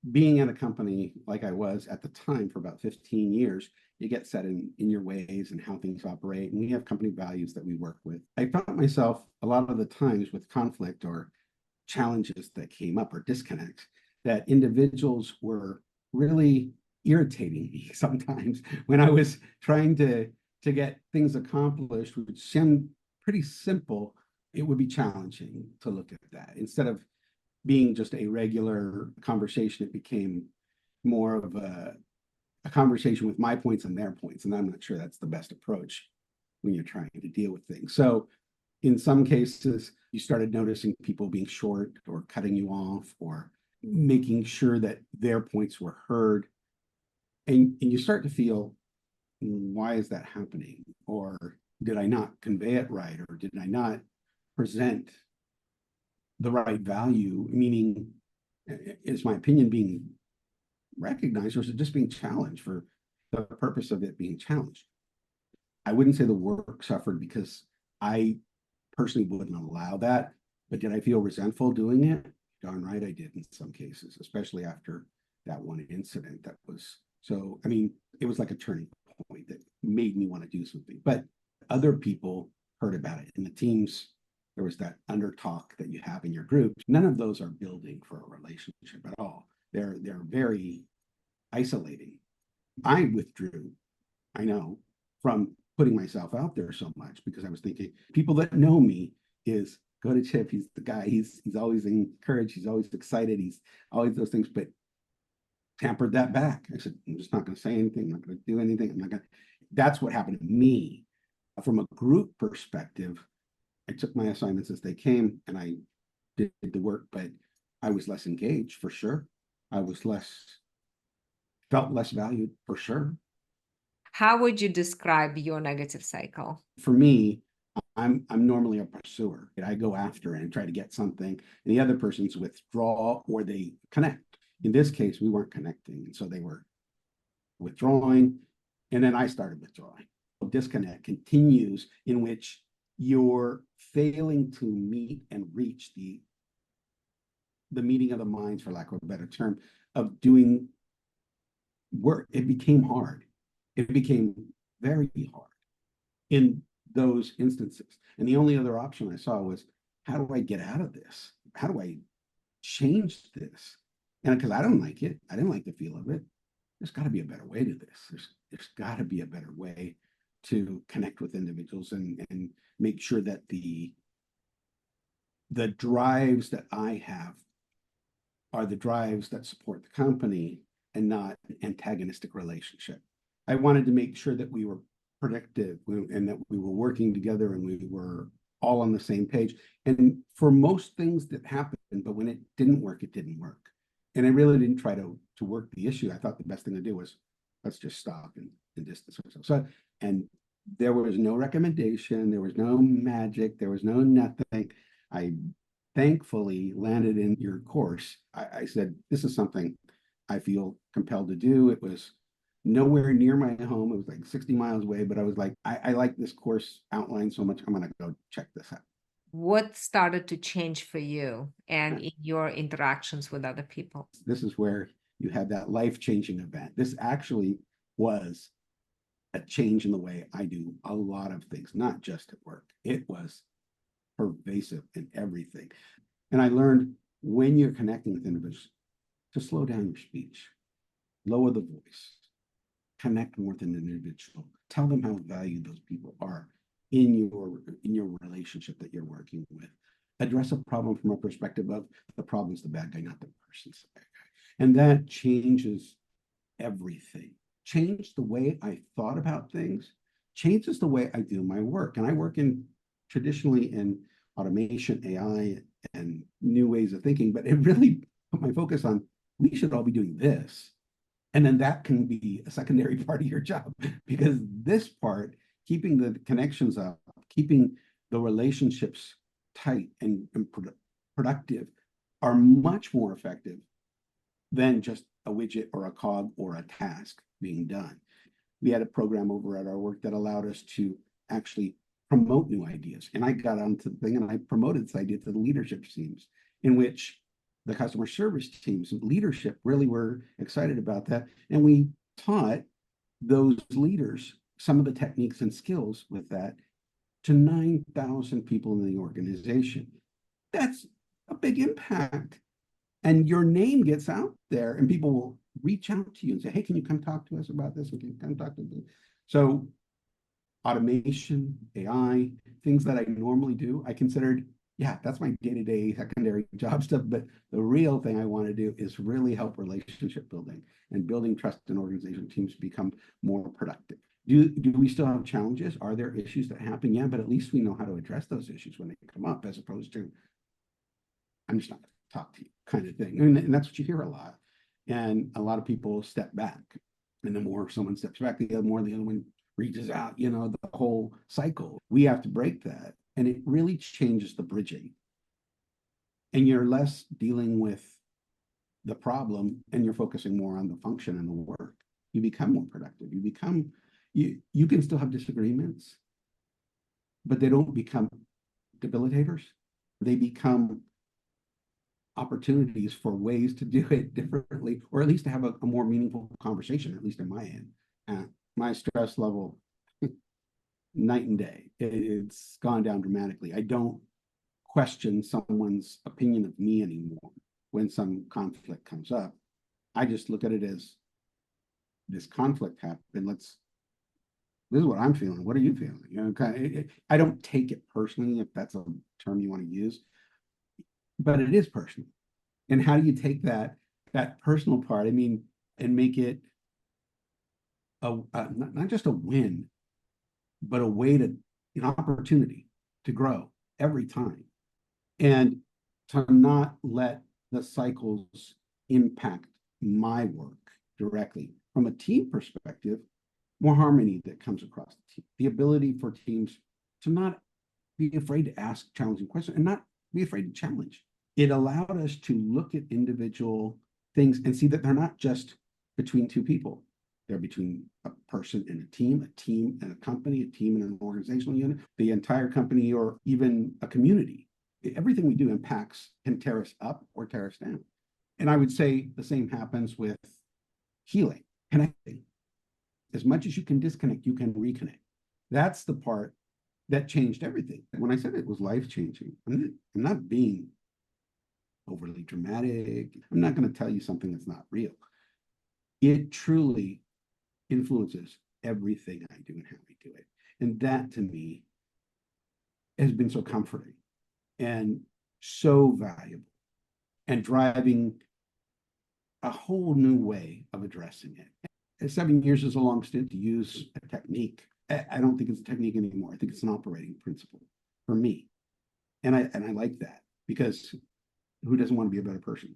being at a company like I was at the time for about 15 years, you get set in your ways and how things operate. And we have company values that we work with. I found myself a lot of the times with conflict or challenges that came up or disconnects that individuals were really irritating me sometimes when I was trying to get things accomplished, which seemed pretty simple. It would be challenging to look at that instead of being just a regular conversation. It became more of a conversation with my points and their points. And I'm not sure that's the best approach when you're trying to deal with things. So in some cases, you started noticing people being short or cutting you off or making sure that their points were heard. And you start to feel, why is that happening? Or did I not convey it right? Or did I not present the right value? Meaning, is my opinion being recognized, or is it just being challenged for the purpose of it being challenged? I wouldn't say the work suffered because I personally wouldn't allow that, but did I feel resentful doing it? Darn right I did in some cases, especially after that one incident that was so, I mean, it was like a turning point that made me want to do something. But other people heard about it in the teams. There was that under talk that you have in your group. None of those are building for a relationship at all. They're very isolating. I withdrew, I know, from putting myself out there so much because I was thinking people that know me is go to Chip. He's the guy. He's always encouraged. He's always excited. He's always those things, but tampered that back. I said, I'm just not going to say anything. I'm not going to do anything. I'm not going to. That's what happened to me. From a group perspective, I took my assignments as they came and I did the work, but I was less engaged for sure. I was felt less valued for sure. How would you describe your negative cycle? For me, I'm normally a pursuer. I go after and try to get something, and the other person's withdraw or they connect. In this case, we weren't connecting, and so they were withdrawing, and then I started withdrawing. Disconnect continues in which you're failing to meet and reach the meeting of the minds, for lack of a better term, of doing work. It became hard. It became very hard in those instances. And the only other option I saw was, how do I get out of this? How do I change this? And because I don't like it, I didn't like the feel of it. There's got to be a better way to this. There's got to be a better way to connect with individuals and make sure that the drives that I have are the drives that support the company and not an antagonistic relationship. I wanted to make sure that we were productive and that we were working together and we were all on the same page. And for most things that happened, but when it didn't work, it didn't work. And I really didn't try to work the issue. I thought the best thing to do was let's just stop and distance ourselves. So, and there was no recommendation, there was no magic, there was no nothing. I thankfully landed in your course. I said, this is something I feel compelled to do. It was nowhere near my home. It was like 60 miles away, but I was like, I like this course outline so much. I'm going to go check this out. What started to change for you and in your interactions with other people? This is where you had that life-changing event. This actually was a change in the way I do a lot of things, not just at work. It was pervasive in everything. And I learned when you're connecting with individuals to slow down your speech, lower the voice, connect more with an individual, tell them how valued those people are in your relationship that you're working with. Address a problem from a perspective of the problem's the bad guy, not the person's the bad guy. And that changes everything. Changed the way I thought about things, changes the way I do my work. And I work traditionally in automation, AI, and new ways of thinking, but it really put my focus on we should all be doing this. And then that can be a secondary part of your job because this part, keeping the connections up, keeping the relationships tight and productive, are much more effective than just a widget or a cog or a task being done. We had a program over at our work that allowed us to actually promote new ideas. And I got onto the thing and I promoted this idea to the leadership teams in which the customer service teams, leadership really were excited about that. And we taught those leaders some of the techniques and skills with that to 9,000 people in the organization. That's a big impact. And your name gets out there and people will reach out to you and say, hey, can you come talk to us about this? And can you come talk to me? So automation, AI, things that I normally do, I considered, yeah, that's my day-to-day secondary job stuff. But the real thing I want to do is really help relationship building and building trust in organizational teams to become more productive. Do we still have challenges? Are there issues that happen? Yeah, but at least we know how to address those issues when they come up, as opposed to, I'm just not going to talk to you kind of thing. And that's what you hear a lot. And a lot of people step back. And the more someone steps back, the more the other one reaches out, the whole cycle. We have to break that. And it really changes the bridging. And you're less dealing with the problem and you're focusing more on the function and the work. You become more productive. You can still have disagreements, but they don't become debilitators. They become opportunities for ways to do it differently, or at least to have a more meaningful conversation, at least in my end. My stress level, night and day, it's gone down dramatically. I don't question someone's opinion of me anymore when some conflict comes up. I just look at it as this conflict happened. This is what I'm feeling. What are you feeling? I don't take it personally, if that's a term you want to use, but it is personal. And how do you take that personal part, and make it not just a win, but a way an opportunity to grow every time, and to not let the cycles impact my work directly. From a team perspective, more harmony that comes across the team, the ability for teams to not be afraid to ask challenging questions and not be afraid to challenge. It allowed us to look at individual things and see that they're not just between two people. They're between a person and a team and a company, a team and an organizational unit, the entire company, or even a community. Everything we do can tear us up or tear us down. And I would say the same happens with healing, connecting. As much as you can disconnect, you can reconnect. That's the part that changed everything. When I said it was life-changing, I'm not being overly dramatic. I'm not going to tell you something that's not real. It truly influences everything I do and how we do it. And that, to me, has been so comforting and so valuable, and driving a whole new way of addressing it. 7 years is a long stint to use a technique. I don't think it's a technique anymore. I think it's an operating principle for me. And I like that, because who doesn't want to be a better person?